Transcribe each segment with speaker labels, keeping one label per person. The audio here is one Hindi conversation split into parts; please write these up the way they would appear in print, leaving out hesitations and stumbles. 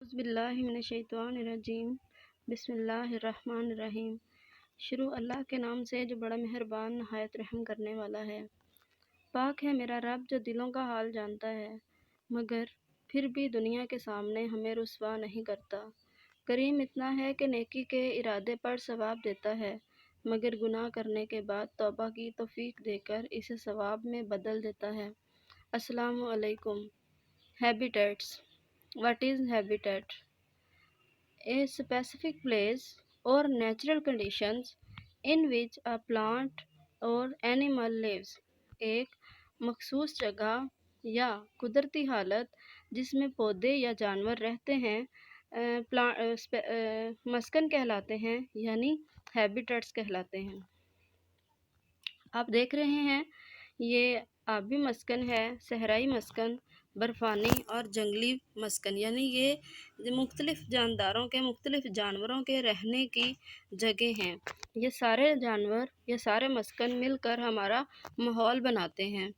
Speaker 1: औज़ुबिल्लाहिमिनश्शैतानिर्रजीम बिस्मिल्लाहिर्रहमानिर्रहीम। शुरू अल्लाह के नाम से जो बड़ा मेहरबान नहायत रहम करने वाला है। पाक है मेरा रब जो दिलों का हाल जानता है, मगर फिर भी दुनिया के सामने हमें रुस्वा नहीं करता। करीम इतना है कि नेकी के इरादे पर सवाब देता है, मगर गुनाह करने के बाद तौबा की तौफीक देकर इसे सवाब में बदल देता है। अस्सलामु अलैकुम। Habitats. What is habitat? A specific place or natural conditions in which a plant or animal lives। एक मखसूस जगह या कुदरती हालत जिसमें पौधे या जानवर रहते हैं मस्कन कहलाते हैं, यानी हैबिटेट्स कहलाते हैं। आप देख रहे हैं ये आबी मस्कन है, सहराई मस्कन, बर्फ़ानी और जंगली मस्कन, यानी ये मुख्तलिफ़ जानदारों के मुख्तलिफ़ जानवरों के रहने की जगह हैं। ये सारे जानवर, ये सारे मस्कन मिलकर हमारा माहौल बनाते हैं।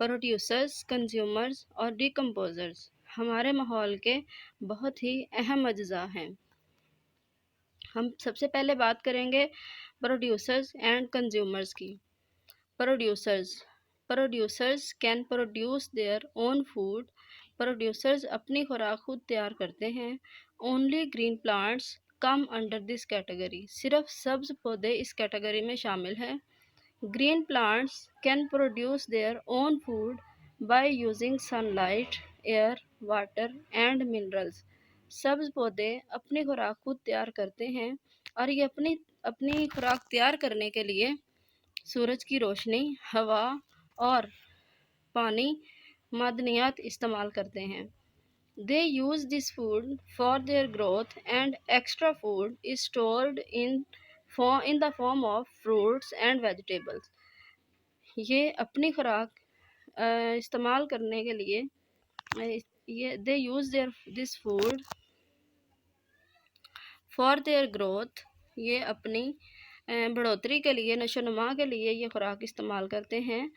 Speaker 1: प्रोड्यूसर्स, कंज्यूमर्स और डिकम्पोज़र्स हमारे माहौल के बहुत ही अहम अज्ज़ा हैं। हम सबसे पहले बात करेंगे प्रोड्यूसर्स एंड कंज्यूमर्स की। Producers can produce their own food. Producers अपनी खुराक खुद तैयार करते हैं। Only green plants come under this category. सिर्फ सब्ज पौधे इस कैटेगरी में शामिल हैं। Green plants can produce their own food by using sunlight, air, water and minerals. सब्ज पौधे अपनी खुराक खुद तैयार करते हैं और ये अपनी खुराक तैयार करने के लिए सूरज की रोशनी, हवा और पानी मादनियात इस्तेमाल करते हैं। They use this food for their growth and extra food is stored in the form of fruits and vegetables. ये अपनी खुराक इस्तेमाल करने के लिए they use this food for their growth, ये अपनी बढ़ोतरी के लिए, नशोनुमा के लिए ये खुराक इस्तेमाल करते हैं।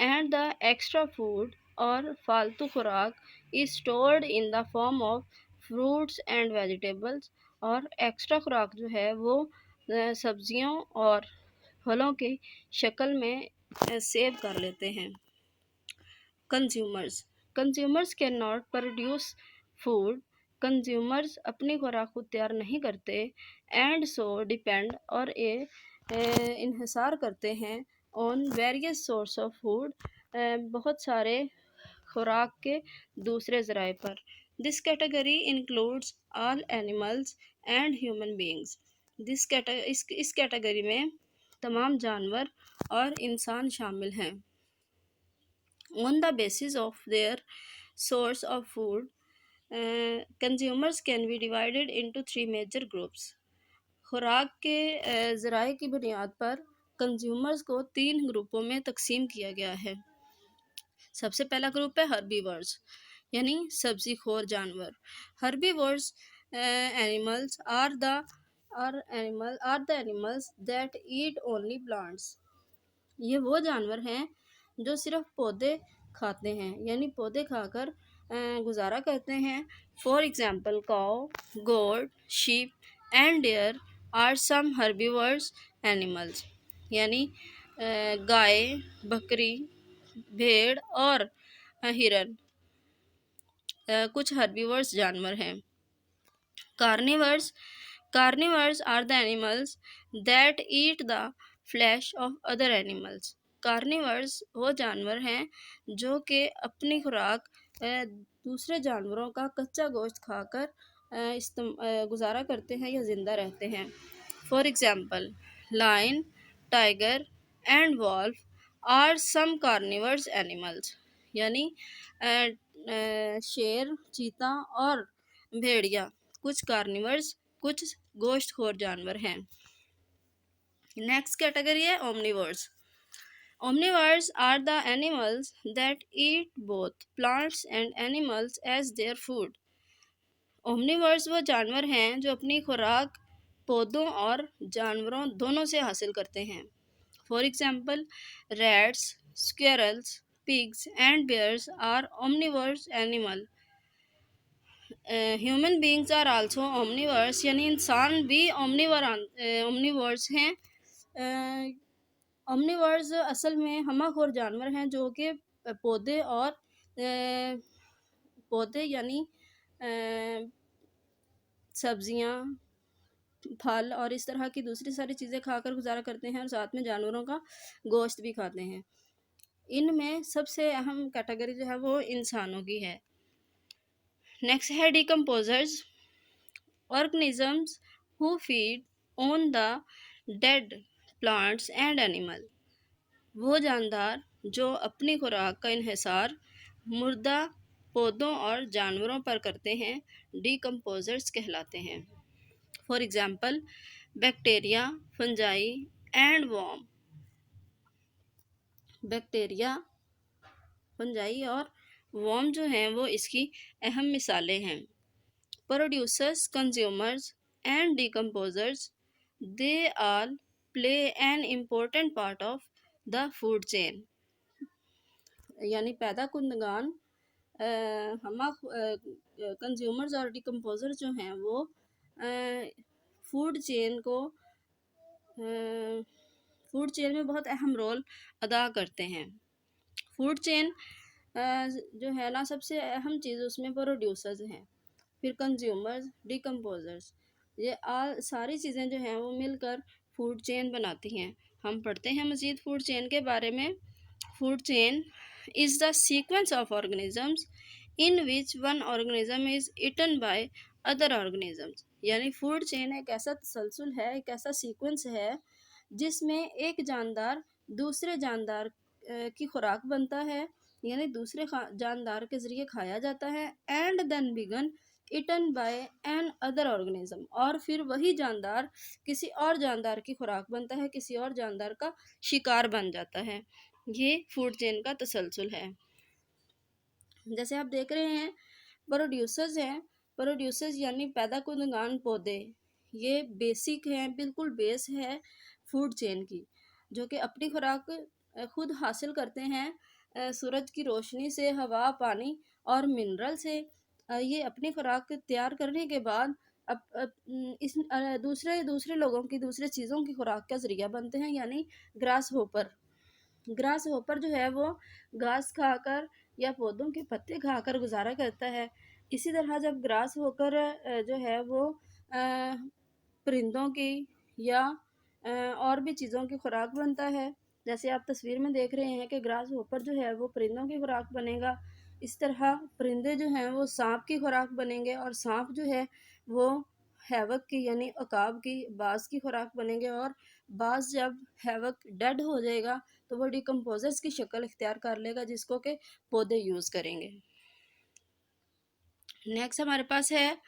Speaker 1: एंड द एक्स्ट्रा फूड और फालतू खुराक is stored in the form of fruits and vegetables, और एक्स्ट्रा खुराक जो है वो सब्जियों और फलों की शक्ल में सेव कर लेते हैं। Consumers can not produce food. Consumers अपनी खुराक खुद तैयार नहीं करते। एंड सो डिपेंड और इन्हिसार करते हैं on various source of food, बहुत सारे खुराक के दूसरे ज़राए पर। This category includes all animals and human beings. इस कैटेगरी में तमाम जानवर और इंसान शामिल हैं। On the basis of their source of food, consumers can be divided into three major groups। खुराक के ज़राए की बुनियाद पर कंज्यूमर्स को 3 ग्रुपों में तकसीम किया गया है। सबसे पहला ग्रुप है हर्बीवर्स, यानी सब्जी खोर जानवर। Herbivores animals are the animals that eat only plants. ये वो जानवर हैं जो सिर्फ पौधे खाते हैं, यानी पौधे खाकर गुजारा करते हैं। For example cow, goat, sheep and there are some herbivores animals, यानी गाय, बकरी, भेड़ और हिरन कुछ हर्बीवर्स जानवर हैं। Carnivores are the animals that eat the flesh of other animals. Carnivores वो जानवर हैं जो कि अपनी खुराक दूसरे जानवरों का कच्चा गोश्त खाकर गुजारा करते हैं या ज़िंदा रहते हैं। For example lion, tiger and wolf are some carnivores animals, यानी शेर, चीता और भेड़िया कुछ कार्निवर्स, कुछ गोश्तखोर जानवर हैं। नेक्स्ट कैटेगरी है Omniverse. Omnivores are the animals that eat both plants and animals as their food। Omnivores वो जानवर हैं जो अपनी खुराक पौधों और जानवरों दोनों से हासिल करते हैं। For example rats, squirrels, pigs and bears are omnivorous animal। Human beings are also omnivores, यानी इंसान भी ओमनीवर्स हैं। ओमनीवर्स असल में हमाखोर जानवर हैं जो कि पौधे और पौधे यानी सब्जियां, फल और इस तरह की दूसरी सारी चीज़ें खाकर गुजारा करते हैं और साथ में जानवरों का गोश्त भी खाते हैं। इनमें सबसे अहम कैटेगरी जो है वो इंसानों की है। नेक्स्ट है decomposers, organisms who feed on the dead plants and animal. वो जानदार जो अपनी खुराक का इन्हिसार मुर्दा पौधों और जानवरों पर करते हैं डिकम्पोजर्स कहलाते हैं। For example bacteria, fungi and worm. Bacteria, fungi और वॉर्म जो हैं वो इसकी अहम मिसालें हैं। Producers, consumers and decomposers, they all play an important part of the food chain. यानी पैदा कुंदगान, हम कंज्यूमर्स और डिकम्पोजर जो हैं वो फूड चेन को फूड चेन में बहुत अहम रोल अदा करते हैं। फूड चेन जो है ना, सबसे अहम चीज़ उसमें प्रोड्यूसर्स हैं, फिर कंज्यूमर्स, डिकम्पोजर्स, ये सारी चीज़ें जो हैं वो मिलकर फूड चेन बनाती हैं। हम पढ़ते हैं मज़ीद फूड चेन के बारे में। Food chain is the sequence of organisms in which one organism is eaten by other organisms. यानी फूड चेन एक ऐसा तसलसल है, एक ऐसा सीक्वेंस है जिसमें एक जानदार दूसरे जानदार की खुराक बनता है, यानी दूसरे जानदार के ज़रिए खाया जाता है, एंड देन बिगन eaten by an other organism, और फिर वही जानदार किसी और जानदार की खुराक बनता है, किसी और जानदार का शिकार बन जाता है। ये फूड चेन का तसलसल है। जैसे आप देख रहे हैं प्रोड्यूसर्स हैं, प्रोड्यूसर्स यानी पैदा कुंदगान पौधे, ये बेसिक हैं, बिल्कुल बेस है फूड चेन की, जो कि अपनी खुराक खुद हासिल करते हैं सूरज की रोशनी से, हवा, पानी और मिनरल से। ये अपनी खुराक तैयार करने के बाद इस दूसरे दूसरे लोगों की, दूसरे चीज़ों की खुराक का ज़रिया बनते हैं, यानी ग्रास होपर। ग्रास होपर जो है वो घास खाकर या पौधों के पत्ते खाकर गुजारा करता है। इसी तरह जब ग्रास होकर जो है वो परिंदों की या और भी चीज़ों की खुराक बनता है। जैसे आप तस्वीर में देख रहे हैं कि ग्रास होपर जो है वो परिंदों की खुराक बनेगा। इस तरह परिंदे जो हैं वो सांप की खुराक बनेंगे, और सांप जो है वो हैवक की यानी अकाब की, बाज की खुराक बनेंगे, और बाज जब हैवक डेड हो जाएगा तो वो डिकम्पोजर्स की शक्ल इख्तियार कर लेगा, जिसको कि पौधे यूज़ करेंगे। नेक्स्ट हमारे पास है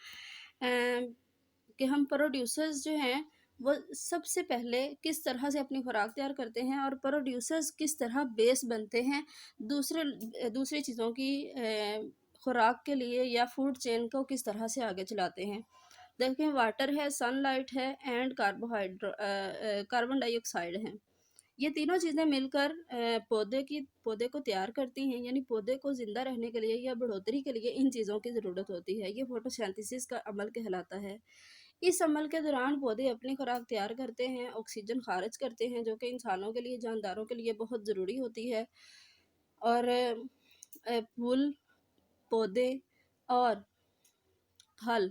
Speaker 1: कि हम प्रोड्यूसर्स जो हैं वो सबसे पहले किस तरह से अपनी खुराक तैयार करते हैं, और प्रोड्यूसर्स किस तरह बेस बनते हैं दूसरी चीज़ों की खुराक के लिए, या फूड चेन को किस तरह से आगे चलाते हैं। देखें, वाटर है, सनलाइट है एंड कार्बन डाइऑक्साइड है। ये तीनों चीज़ें मिलकर पौधे को तैयार करती हैं, यानी पौधे को ज़िंदा रहने के लिए या बढ़ोतरी के लिए इन चीज़ों की ज़रूरत होती है। ये फोटोसिंथेसिस का अमल कहलाता है। इस अमल के दौरान पौधे अपनी खुराक तैयार करते हैं, ऑक्सीजन खारिज करते हैं, जो कि इंसानों के लिए, जानदारों के लिए बहुत ज़रूरी होती है। और फूल, पौधे और फल,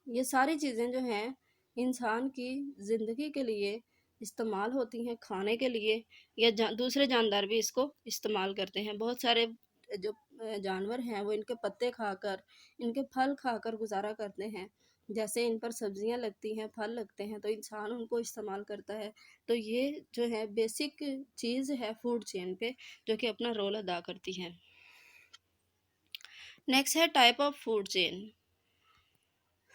Speaker 1: ये सारी चीज़ें जो हैं इंसान की ज़िंदगी के लिए इस्तेमाल होती हैं, खाने के लिए, या दूसरे जानदार भी इसको इस्तेमाल करते हैं। बहुत सारे जो जानवर हैं वो इनके पत्ते खाकर, इनके फल खाकर गुजारा करते हैं। जैसे इन पर सब्जियां लगती हैं, फल लगते हैं, तो इंसान उनको इस्तेमाल करता है। तो ये जो है बेसिक चीज़ है फूड चेन पे, जो कि अपना रोल अदा करती है। नेक्स्ट है type of food chain.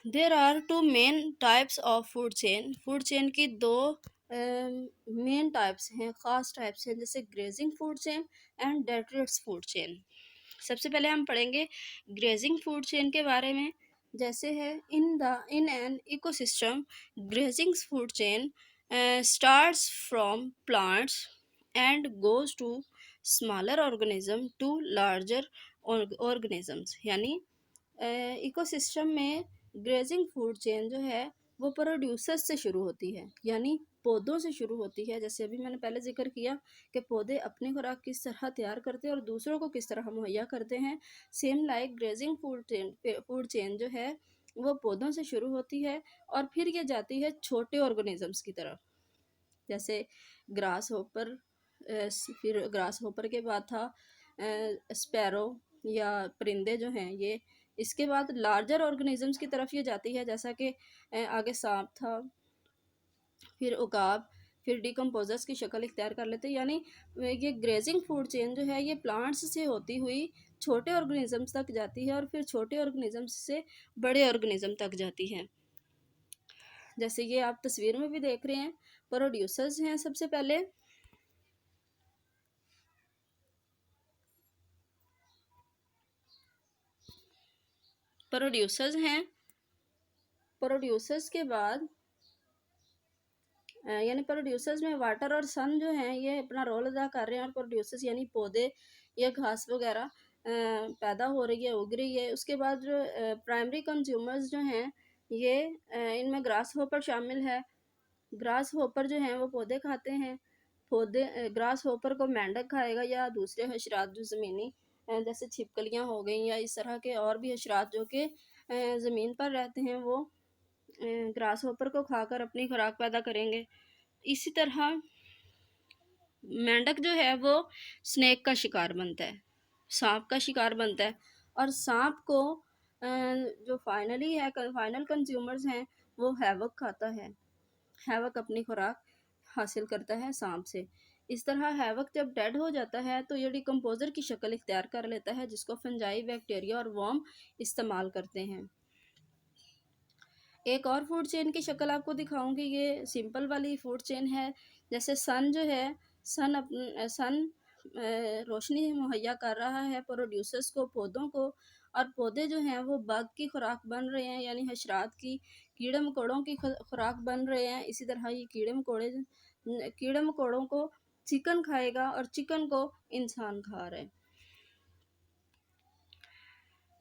Speaker 1: There are two main types of food chain. Food chain की दो मेन टाइप्स हैं, ख़ास टाइप्स हैं, जैसे grazing food chain and detritus food chain. सबसे पहले हम पढ़ेंगे ग्रेजिंग फूड चेन के बारे में। जैसे है in an ecosystem, grazing food chain starts from plants and goes to smaller organism to larger organisms. यानी इकोसिस्टम में ग्रेजिंग फूड चेन जो है वो प्रोड्यूसर्स से शुरू होती है, यानी पौधों से शुरू होती है। जैसे अभी मैंने पहले जिक्र किया कि पौधे अपनी खुराक किस तरह तैयार करते हैं और दूसरों को किस तरह मुहैया करते हैं। Same like grazing food chain जो है वो पौधों से शुरू होती है और फिर ये जाती है छोटे ऑर्गेनिजम्स की तरफ। जैसे ग्रास होपर, फिर ग्रास होपर के बाद था स्पैरो या परिंदे जो हैं ये। इसके बाद लार्जर ऑर्गेनिजम्स की तरफ ये जाती है, जैसा कि आगे सांप था, फिर उकाब, फिर डिकम्पोजर्स की शक्ल इख्तियार कर लेते हैं। यानी ये ग्रेजिंग फूड चेन जो है ये प्लांट्स से होती हुई छोटे ऑर्गेनिजम्स तक जाती है और फिर छोटे ऑर्गेनिजम्स से बड़े ऑर्गेनिज्म तक जाती है। जैसे ये आप तस्वीर में भी देख रहे हैं, प्रोड्यूसर्स हैं सबसे पहले। प्रोड्यूसर्स हैं, प्रोड्यूसर्स के बाद यानी प्रोड्यूसर्स में वाटर और सन जो हैं ये अपना रोल अदा कर रहे हैं, और प्रोड्यूसर्स यानी पौधे या घास वगैरह पैदा हो रही है, उग रही है। उसके बाद जो प्राइमरी कंज्यूमर्स जो हैं ये इनमें ग्रास होपर शामिल है। ग्रास होपर जो हैं वो पौधे खाते हैं। पौधे ग्रास होपर को मेंढक खाएगा या दूसरे हशरात जो ज़मीनी जैसे छिपकलियाँ हो गई या इस तरह के और भी हशरात जो कि ज़मीन पर रहते हैं, वो ग्रास होपर को खाकर अपनी खुराक पैदा करेंगे। इसी तरह मेंढक जो है वो स्नेक का शिकार बनता है, सांप का शिकार बनता है। और सांप को जो फाइनली है, फाइनल कंज्यूमर्स हैं, वो हैवक खाता है। हैवक अपनी खुराक हासिल करता है सांप से। इस तरह हैवक जब डेड हो जाता है तो ये डिकम्पोजर की शक्ल इख्तियार कर लेता है, जिसको फंजाई, बैक्टीरिया और वर्म इस्तेमाल करते हैं। एक और फूड चेन की शक्ल आपको दिखाऊंगी, ये सिंपल वाली फूड चेन है। जैसे सन जो है, सन रोशनी मुहैया कर रहा है प्रोड्यूसर्स को, पौधों को। और पौधे जो हैं वो बग की खुराक बन रहे हैं, यानी हशरात की, कीड़े मकोड़ों की खुराक बन रहे हैं। इसी तरह ये कीड़े मकोड़ों को चिकन खाएगा और चिकन को इंसान खा रहे हैं।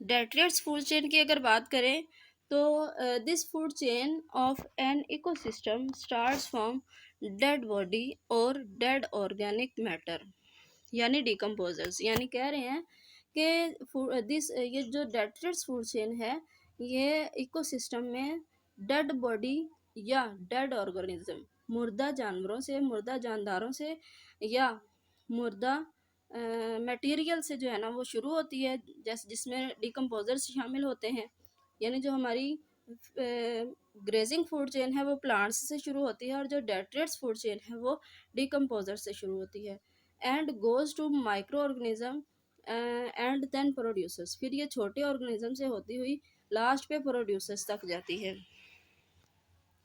Speaker 1: डेट्रियस फूड चेन की अगर बात करें तो this food chain of an ecosystem starts from dead body और डेड ऑर्गेनिक मैटर, यानी डिकम्पोजर्स। यानी कह रहे हैं कि ये जो डेट्रियस फूड चेन है ये इकोसिस्टम में डेड बॉडी या डेड ऑर्गेनिज्म, मुर्दा जानवरों से, मुर्दा जानदारों से या मुर्दा मटेरियल से जो है ना वो शुरू होती है, जैसे जिसमें डिकम्पोजर्स शामिल होते हैं। यानी जो हमारी ग्रेजिंग फूड चेन है वो प्लांट्स से शुरू होती है, और जो डेट्रियस फूड चेन है वो डिकम्पोजर से शुरू होती है and goes to micro organism and then producers. फिर ये छोटे ऑर्गेनिज्म से होती हुई लास्ट पे प्रोड्यूसर्स तक जाती है।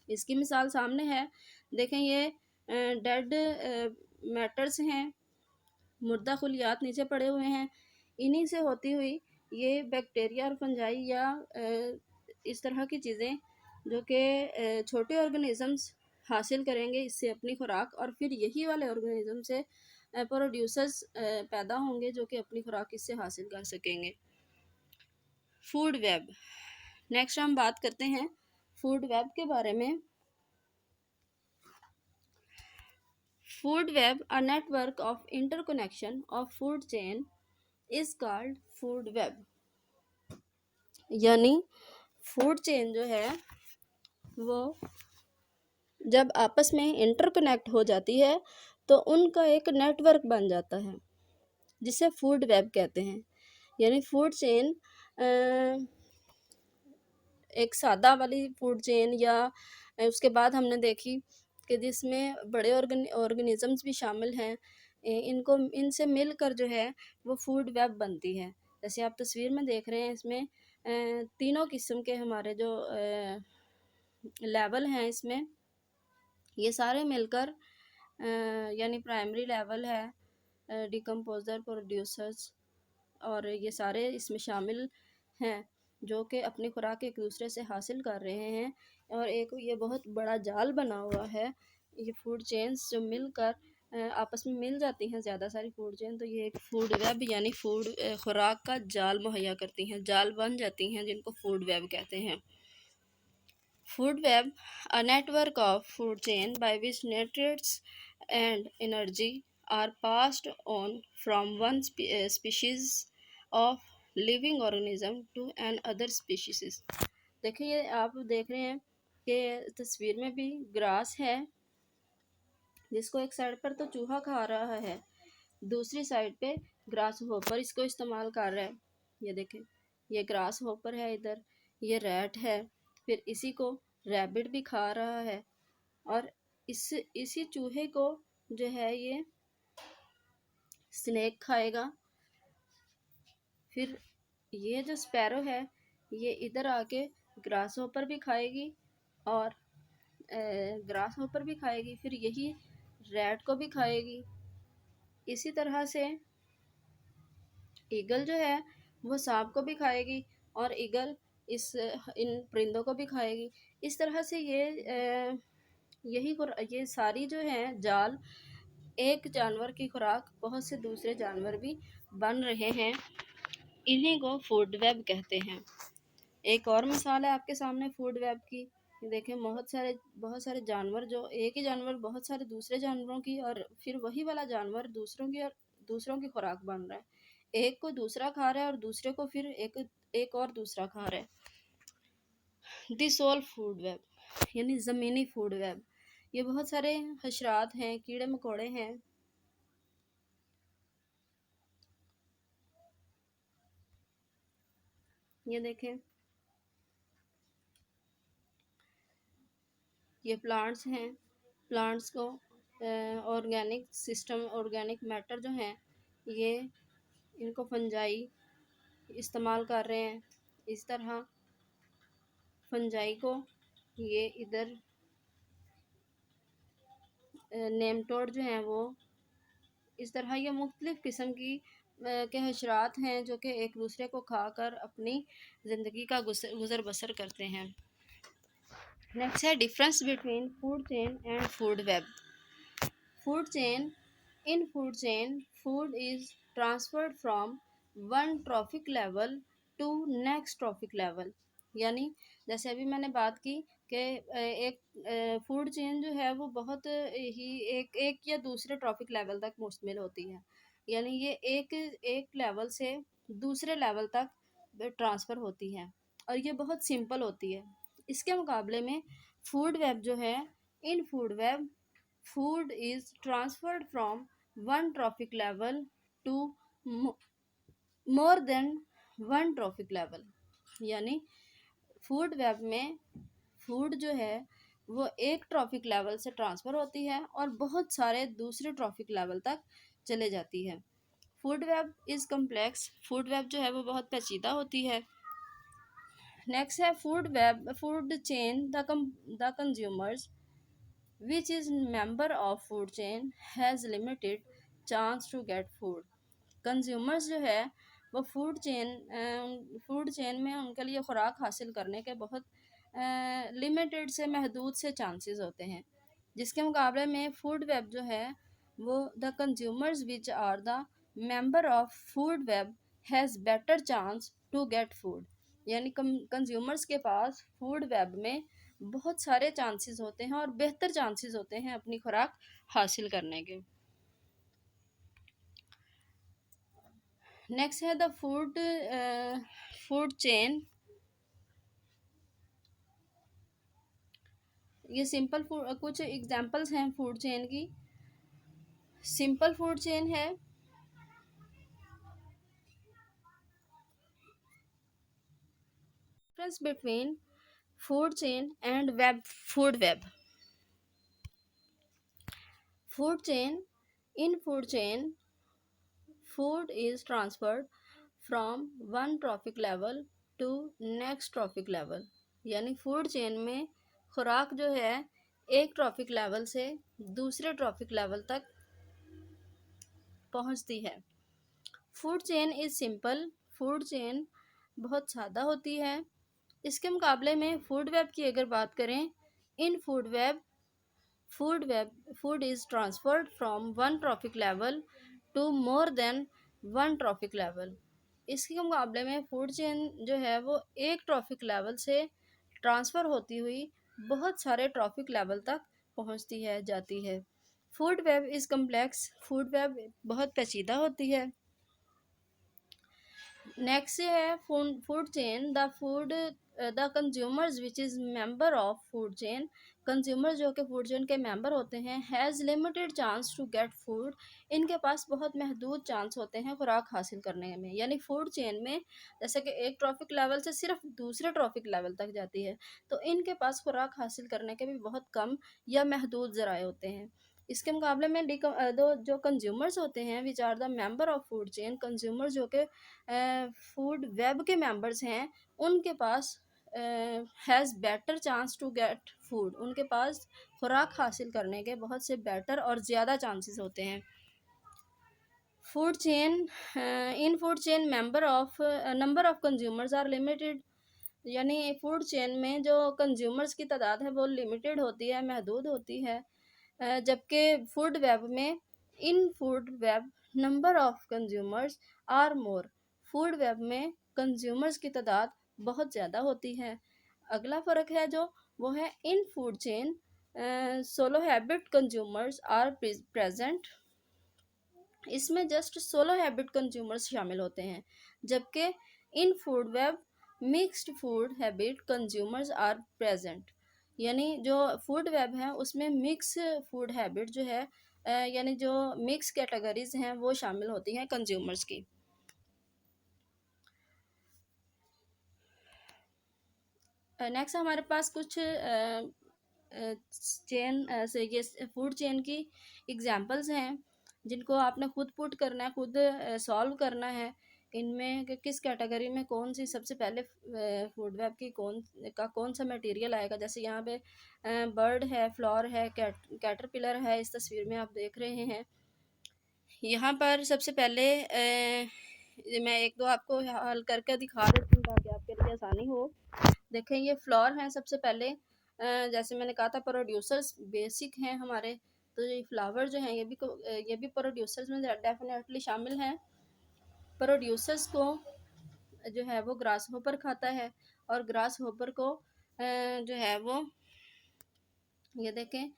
Speaker 1: इसकी मिसाल सामने है, देखें ये डेड मैटर्स हैं, मुर्दा खुलियात नीचे पड़े हुए हैं। इन्हीं से होती हुई ये बैक्टीरिया और फंजाई या इस तरह की चीज़ें जो कि छोटे ऑर्गेनिजम्स हासिल करेंगे इससे अपनी खुराक, और फिर यही वाले ऑर्गेनिज्म से प्रोड्यूसर्स पैदा होंगे जो कि अपनी खुराक इससे हासिल कर सकेंगे। फूड वेब, नेक्स्ट हम बात करते हैं फूड वेब के बारे में। Food web, a network of interconnection of food chain is called food web. यानी फूड चेन जो है वो जब आपस में इंटरकनेक्ट हो जाती है तो उनका एक नेटवर्क बन जाता है, जिसे फूड वेब कहते हैं। यानी फूड चेन एक सादा वाली फूड चेन या उसके बाद हमने देखी कि जिसमें बड़े ऑर्गेनिजम्स भी शामिल हैं, इनको इनसे मिलकर जो है वो फूड वेब बनती है। जैसे आप तस्वीर में देख रहे हैं, इसमें तीनों किस्म के हमारे जो लेवल हैं इसमें, ये सारे मिलकर यानी प्राइमरी लेवल है, डिकम्पोजर, प्रोड्यूसर्स, और ये सारे इसमें शामिल हैं जो कि अपनी खुराक एक दूसरे से हासिल कर रहे हैं। और एक ये बहुत बड़ा जाल बना हुआ है, ये फूड चेन्स जो मिलकर आपस में मिल जाती हैं ज़्यादा सारी फूड चेन, तो ये एक फूड वेब यानी फूड खुराक का जाल मुहैया करती हैं, जाल बन जाती हैं, जिनको फूड वेब कहते हैं। Food web, a network of food chain by which nutrients and energy are passed on from one species of living organism to another species। देखिए ये आप देख रहे हैं कि तस्वीर में भी ग्रास है, जिसको एक साइड पर तो चूहा खा रहा है, दूसरी साइड पे ग्रास होपर इसको इस्तेमाल कर रहा है। ये देखें, ये ग्रास होपर है, इधर ये रैट है, फिर इसी को रैबिट भी खा रहा है, और इसी चूहे को जो है ये स्नेक खाएगा। फिर ये जो स्पैरो है ये इधर आके ग्रास होपर भी खाएगी और ग्रास होपर भी खाएगी, फिर यही रैट को भी खाएगी। इसी तरह से ईगल जो है वो सांप को भी खाएगी और ईगल इन परिंदों को भी खाएगी। इस तरह से ये सारी जो है जाल एक जानवर की खुराक बहुत से दूसरे जानवर भी बन रहे हैं, इन्हीं को फूड वेब कहते हैं। एक और मिसाल है आपके सामने फूड वेब की। देखें, बहुत सारे जानवर, जो एक ही जानवर बहुत सारे दूसरे जानवरों की, और फिर वही वाला जानवर दूसरों की खुराक बन रहा है। एक को दूसरा खा रहा है और दूसरे को फिर एक और दूसरा खा रहा है। दिस ऑल फूड वेब यानी ज़मीनी फूड वेब। ये बहुत सारे हशरात हैं, कीड़े मकोड़े हैं। ये देखें, ये प्लांट्स हैं। प्लांट्स को ऑर्गेनिक सिस्टम, ऑर्गेनिक मैटर जो हैं, ये इनको फंजाई इस्तेमाल कर रहे हैं। इस तरह फंजाई को ये इधर नेमटोड जो हैं वो इस तरह ये मुख्तलिफ़ किस्म के हशरात हैं जो कि एक दूसरे को खाकर अपनी ज़िंदगी का गुज़र बसर करते हैं। नेक्स्ट है difference between food chain and food web. Food chain, in food chain, food is transferred from one trophic level to next trophic level। यानी जैसे अभी मैंने बात की कि एक फूड चेन जो है वो बहुत ही एक या दूसरे ट्रॉफिक लेवल तक मुश्तमिल होती है। यानी ये एक लेवल से दूसरे लेवल तक ट्रांसफ़र होती है और ये बहुत सिंपल होती है। इसके मुकाबले में फूड वेब जो है, in food web food is transferred from one trophic level to more than one trophic level। यानी फूड वेब में फूड जो है वो एक ट्रॉफिक लेवल से ट्रांसफ़र होती है और बहुत सारे दूसरे ट्रॉफिक लेवल तक चले जाती है। Food web is complex. Food web जो है वो बहुत पेचीदा होती है। नेक्स्ट है food web, food chain, the consumers which is member of food chain has limited chance to get food। Consumers जो है वो फूड चेन में उनके लिए ख़ुराक हासिल करने के बहुत लिमिटेड से महदूद से चांसेस होते हैं, जिसके मुकाबले में फूड वेब जो है वो the consumers which are the member of food web has better chance to get food. यानी कंज्यूमर्स के पास फूड वेब में बहुत सारे चांसेस होते हैं और बेहतर चांसेस होते हैं अपनी खुराक हासिल करने के। नेक्स्ट है द फूड चेन। ये सिंपल कुछ एग्जांपल्स हैं फूड चेन की। सिंपल फूड चेन है, difference between food chain and food web. Food chain, in food chain food is transferred from one trophic level to next trophic level। यानी फूड चेन में खुराक जो है एक ट्रॉफिक लेवल से दूसरे ट्रॉफिक लेवल तक पहुंचती है। Food chain is simple. Food chain बहुत सादा होती है। इसके मुकाबले में फूड वेब की अगर बात करें, इन food web food is transferred from one trophic level to more than one trophic level। इसके मुकाबले में फूड चेन जो है वो एक ट्रॉफिक लेवल से ट्रांसफ़र होती हुई बहुत सारे ट्रॉफिक लेवल तक पहुंचती है जाती है। Food web is complex, food web बहुत पेचीदा होती है। नेक्स्ट है food chain, the consumers which is member of food chain. Consumer जो कि फूड चेन के मेंबर होते हैं, has limited chance to get food. इनके पास बहुत महदूद चांस होते हैं खुराक हासिल करने में। यानी फूड चेन में जैसे कि एक ट्रॉफिक लेवल से सिर्फ दूसरे ट्रॉफिक लेवल तक जाती है, तो इनके पास खुराक हासिल करने के भी बहुत कम या महदूद ज़राए होते हैं। इसके मुकाबले में दो जो कंज्यूमर्स होते हैं, which are the member of food chain, consumer जो कि फूड वेब के मेंबर्स हैं, उनके पास has better chance to get food. उनके पास खुराक हासिल करने के बहुत से बेटर और ज़्यादा चांसेस होते हैं। Food chain in food chain number of consumers are limited. यानी फूड चेन में जो कंज्यूमर्स की तादाद है वो लिमिटेड होती है, महदूद होती है। जबकि फूड वेब में in food web number of consumers are more. Food web में कंज्यूमर्स की तादाद बहुत ज़्यादा होती है। अगला फ़र्क है जो वो है in food chain solo habit consumers are present. इसमें जस्ट सोलो हैबिट कंज्यूमर्स शामिल होते हैं, जबकि in food web mixed food habit consumers are present. यानी जो फूड वेब है उसमें मिक्स फूड हैबिट जो है यानी जो मिक्स कैटेगरीज हैं वो शामिल होती हैं कंज्यूमर्स की। नेक्स्ट हमारे पास कुछ चेन से ये फूड चेन की एग्जांपल्स हैं जिनको आपने खुद पुट करना है, खुद सॉल्व करना है। इनमें किस कैटेगरी में कौन सी सबसे पहले फूड वेब की कौन सा मटेरियल आएगा। जैसे यहाँ पे बर्ड है, फ्लावर है, कैटरपिलर है, इस तस्वीर में आप देख रहे हैं। यहाँ पर सबसे पहले मैं एक दो आपको हल करके दिखा देती हूँ ताकि आपके लिए आसानी हो। देखें ये फ्लावर हैं सबसे पहले। जैसे मैंने कहा था प्रोड्यूसर्स बेसिक हैं हमारे, तो ये फ्लावर जो हैं ये भी प्रोड्यूसर्स में डेफिनेटली शामिल हैं। प्रोड्यूसर्स को जो है वो ग्रास होपर खाता है और ग्रास होपर को जो है वो ये देखें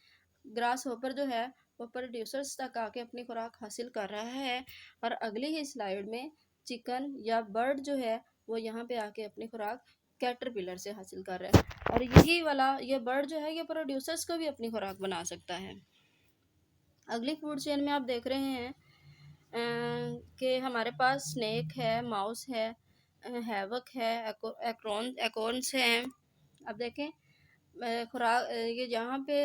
Speaker 1: ग्रास होपर जो है वो प्रोड्यूसर्स तक आके अपनी खुराक हासिल कर रहा है। और अगली ही स्लाइड में चिकन या बर्ड जो है वो यहाँ पे आके अपनी खुराक कैटरपिलर से हासिल कर रहा है। और यही वाला ये बर्ड जो है ये प्रोड्यूसर्स को भी अपनी खुराक बना सकता है। अगली फूड चेन में आप देख रहे हैं कि हमारे पास स्नेक है, माउस है, हैवक है, एकॉर्न्स हैं। अब देखें खुराक ये यहाँ पे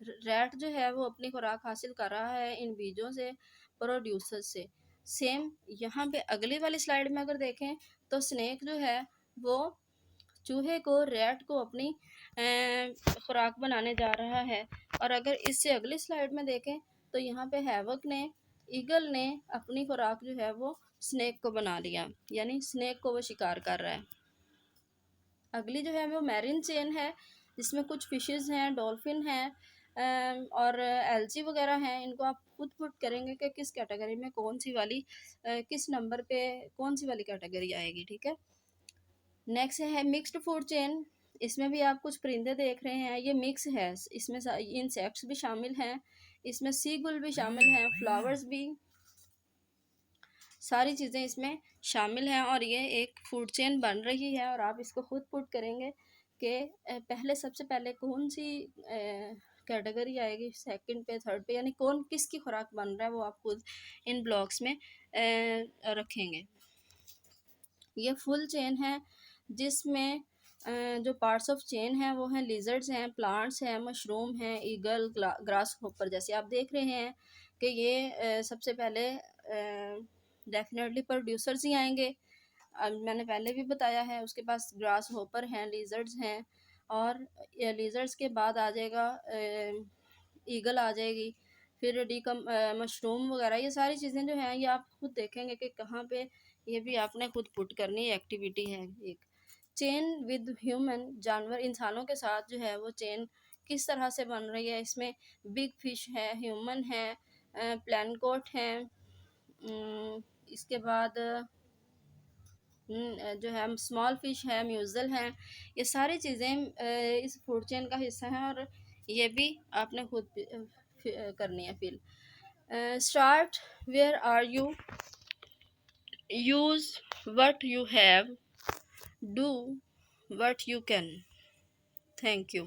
Speaker 1: रैट जो है वो अपनी खुराक हासिल कर रहा है इन बीजों से, प्रोड्यूसर से। सेम यहाँ पे अगली वाली स्लाइड में अगर देखें तो स्नेक जो है वो चूहे को, रैट को अपनी खुराक बनाने जा रहा है। और अगर इससे अगली स्लाइड में देखें तो यहाँ पे हैवक ने, ईगल ने अपनी खुराक जो है वो स्नेक को बना लिया, यानी स्नेक को वो शिकार कर रहा है। अगली जो है वो मैरीन चेन है जिसमें कुछ फिशेस हैं, डॉल्फिन हैं और एल्जी वगैरह हैं। इनको आप खुद पुट करेंगे कि किस कैटेगरी में कौन सी वाली किस नंबर पे कौन सी वाली कैटेगरी आएगी, ठीक है। नेक्स्ट है मिक्स्ड फूड चेन। इसमें भी आप कुछ परिंदे देख रहे हैं, ये मिक्स है, इसमें इंसेक्ट्स भी शामिल हैं, इसमें सीगुल भी शामिल हैं, फ्लावर्स भी, सारी चीज़ें इसमें शामिल हैं और ये एक फूड चेन बन रही है। और आप इसको खुद पुट करेंगे कि पहले सबसे पहले कौन सी कैटेगरी आएगी, सेकंड पे, थर्ड पे, यानी कौन किसकी खुराक बन रहा है वो आप खुद इन ब्लॉक्स में रखेंगे। ये फुल चेन है जिसमें जो पार्ट्स ऑफ चेन हैं वो हैं लिजर्ड्स हैं, प्लांट्स हैं, मशरूम हैं, ईगल, ग्रास होपर। जैसे आप देख रहे हैं कि ये सबसे पहले डेफिनेटली प्रोड्यूसर्स ही आएंगे। मैंने पहले भी बताया है उसके पास ग्रास होपर हैं, लिजर्ड्स हैं और लिजर्ड्स के बाद आ जाएगा ईगल आ जाएगी, फिर मशरूम वगैरह। ये सारी चीज़ें जो हैं ये आप खुद देखेंगे कि कहाँ पे, ये भी आपने खुद पुट करनी एक्टिविटी है। एक चेन विद ह्यूमन, जानवर इंसानों के साथ जो है वो चेन किस तरह से बन रही है। इसमें बिग फिश है, ह्यूमन है, प्लैनकोट है, इसके बाद जो है स्मॉल फिश है, म्यूज़ल है। ये सारी चीज़ें इस फूड चेन का हिस्सा हैं और ये भी आपने खुद करनी है feel. Start where are you, use what you have, do what you can. Thank you.